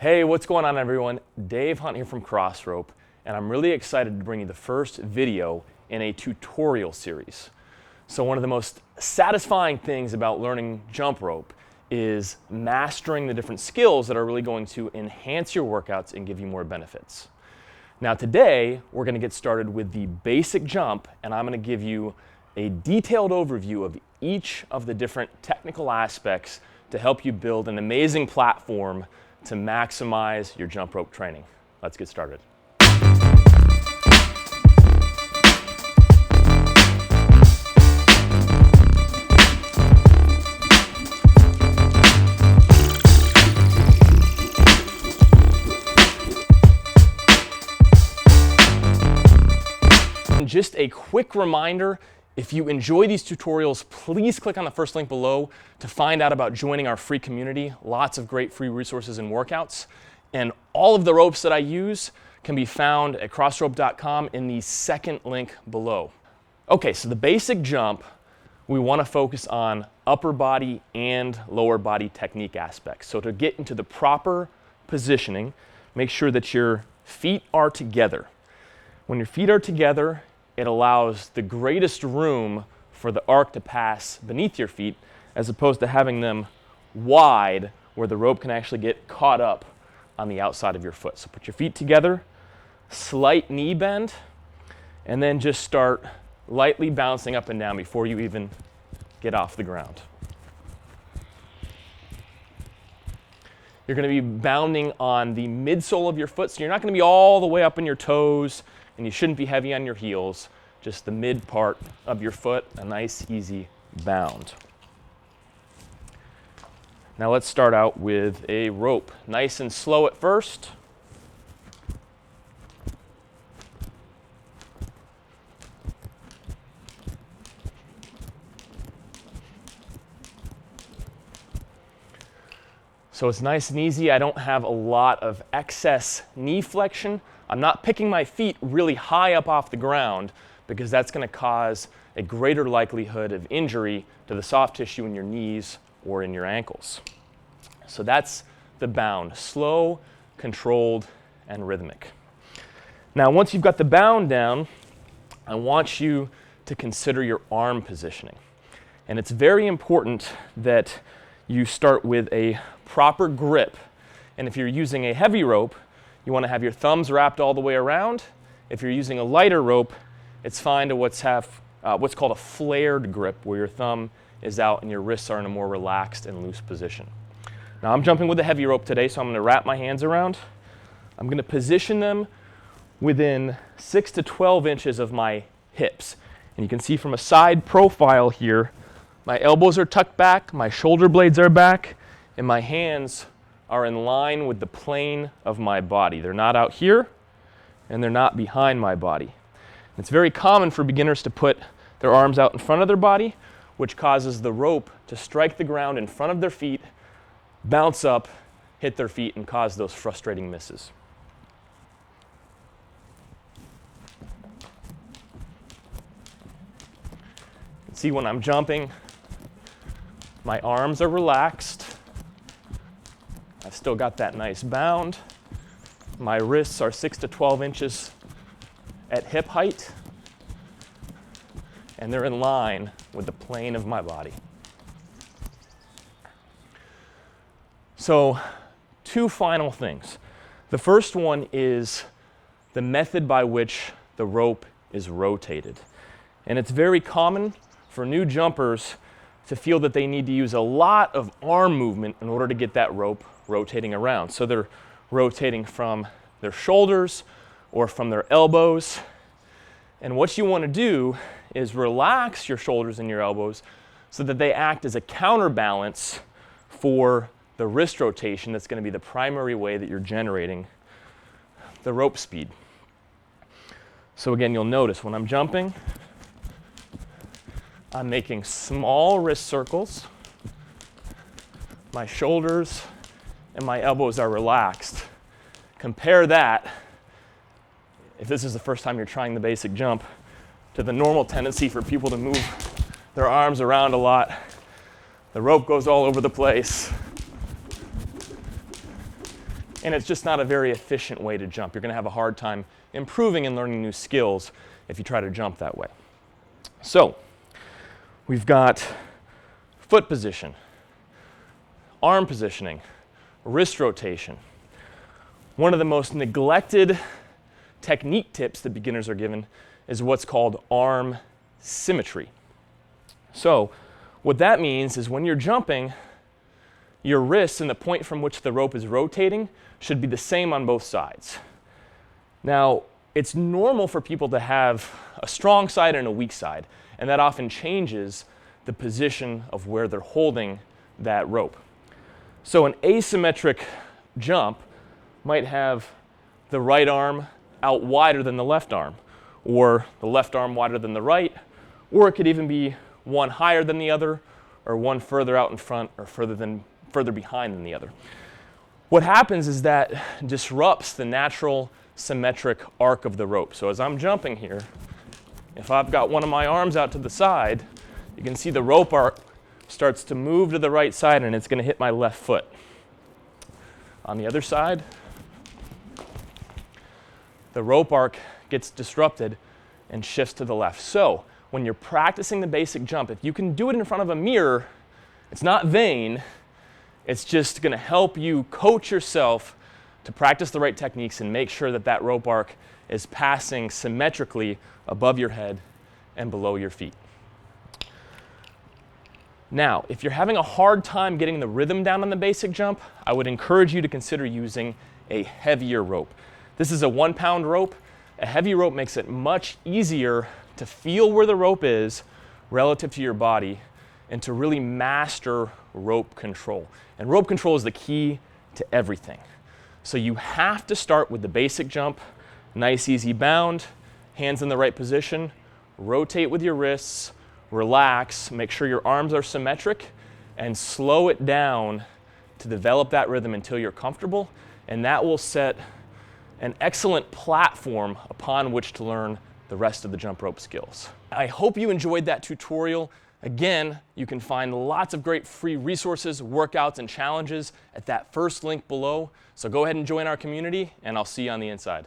Hey, what's going on everyone? Dave Hunt here from Crossrope, and I'm really excited to bring you the first video in a tutorial series. So one of the most satisfying things about learning jump rope is mastering the different skills that are really going to enhance your workouts and give you more benefits. Now today, we're going to get started with the basic jump, and I'm going to give you a detailed overview of each of the different technical aspects to help you build an amazing platform to maximize your jump rope training. Let's get started. And just a quick reminder, if you enjoy these tutorials, please click on the first link below to find out about joining our free community. Lots of great free resources and workouts. And all of the ropes that I use can be found at crossrope.com in the second link below. Okay, so the basic jump, we want to focus on upper body and lower body technique aspects. So to get into the proper positioning, make sure that your feet are together. When your feet are together, it allows the greatest room for the arc to pass beneath your feet, as opposed to having them wide where the rope can actually get caught up on the outside of your foot. So put your feet together, slight knee bend, and then just start lightly bouncing up and down before you even get off the ground. You're going to be bounding on the midsole of your foot, so you're not going to be all the way up in your toes, and you shouldn't be heavy on your heels, just the mid part of your foot, a nice easy bound. Now let's start out with a rope. Nice and slow at first. So it's nice and easy. I don't have a lot of excess knee flexion. I'm not picking my feet really high up off the ground because that's going to cause a greater likelihood of injury to the soft tissue in your knees or in your ankles. So that's the bound, slow, controlled, and rhythmic. Now once you've got the bound down, I want you to consider your arm positioning. And it's very important that you start with a proper grip. And if you're using a heavy rope, you want to have your thumbs wrapped all the way around. If you're using a lighter rope, it's fine to what's called a flared grip, where your thumb is out and your wrists are in a more relaxed and loose position. Now I'm jumping with a heavy rope today, so I'm going to wrap my hands around. I'm going to position them within 6 to 12 inches of my hips. And you can see from a side profile here, my elbows are tucked back, my shoulder blades are back, and my hands are in line with the plane of my body. They're not out here, and they're not behind my body. It's very common for beginners to put their arms out in front of their body, which causes the rope to strike the ground in front of their feet, bounce up, hit their feet, and cause those frustrating misses. You can see when I'm jumping, my arms are relaxed. I've still got that nice bound. My wrists are 6 to 12 inches at hip height, and they're in line with the plane of my body. So, two final things. The first one is the method by which the rope is rotated. And it's very common for new jumpers to feel that they need to use a lot of arm movement in order to get that rope rotating around. So they're rotating from their shoulders or from their elbows. And what you want to do is relax your shoulders and your elbows so that they act as a counterbalance for the wrist rotation that's going to be the primary way that you're generating the rope speed. So again, you'll notice when I'm jumping, I'm making small wrist circles. My shoulders and my elbows are relaxed. Compare that, if this is the first time you're trying the basic jump, to the normal tendency for people to move their arms around a lot. The rope goes all over the place. and it's just not a very efficient way to jump. You're going to have a hard time improving and learning new skills if you try to jump that way. So we've got foot position, arm positioning, wrist rotation. One of the most neglected technique tips that beginners are given is what's called arm symmetry. So what that means is when you're jumping, your wrists and the point from which the rope is rotating should be the same on both sides. Now, it's normal for people to have a strong side and a weak side, and that often changes the position of where they're holding that rope. So an asymmetric jump might have the right arm out wider than the left arm, or the left arm wider than the right, or it could even be one higher than the other, or one further out in front, or further behind than the other. What happens is that disrupts the natural symmetric arc of the rope. So as I'm jumping here, if I've got one of my arms out to the side, you can see the rope arc starts to move to the right side and it's going to hit my left foot. On the other side, the rope arc gets disrupted and shifts to the left. So when you're practicing the basic jump, if you can do it in front of a mirror, it's not vain. It's just going to help you coach yourself to practice the right techniques and make sure that that rope arc is passing symmetrically above your head and below your feet. Now, if you're having a hard time getting the rhythm down on the basic jump, I would encourage you to consider using a heavier rope. This is a 1-pound rope. A heavy rope makes it much easier to feel where the rope is relative to your body and to really master rope control. And rope control is the key to everything. So you have to start with the basic jump, nice easy bound, hands in the right position, rotate with your wrists, relax, make sure your arms are symmetric, and slow it down to develop that rhythm until you're comfortable, and that will set an excellent platform upon which to learn the rest of the jump rope skills. I hope you enjoyed that tutorial. Again, you can find lots of great free resources, workouts, and challenges at that first link below. So go ahead and join our community, and I'll see you on the inside.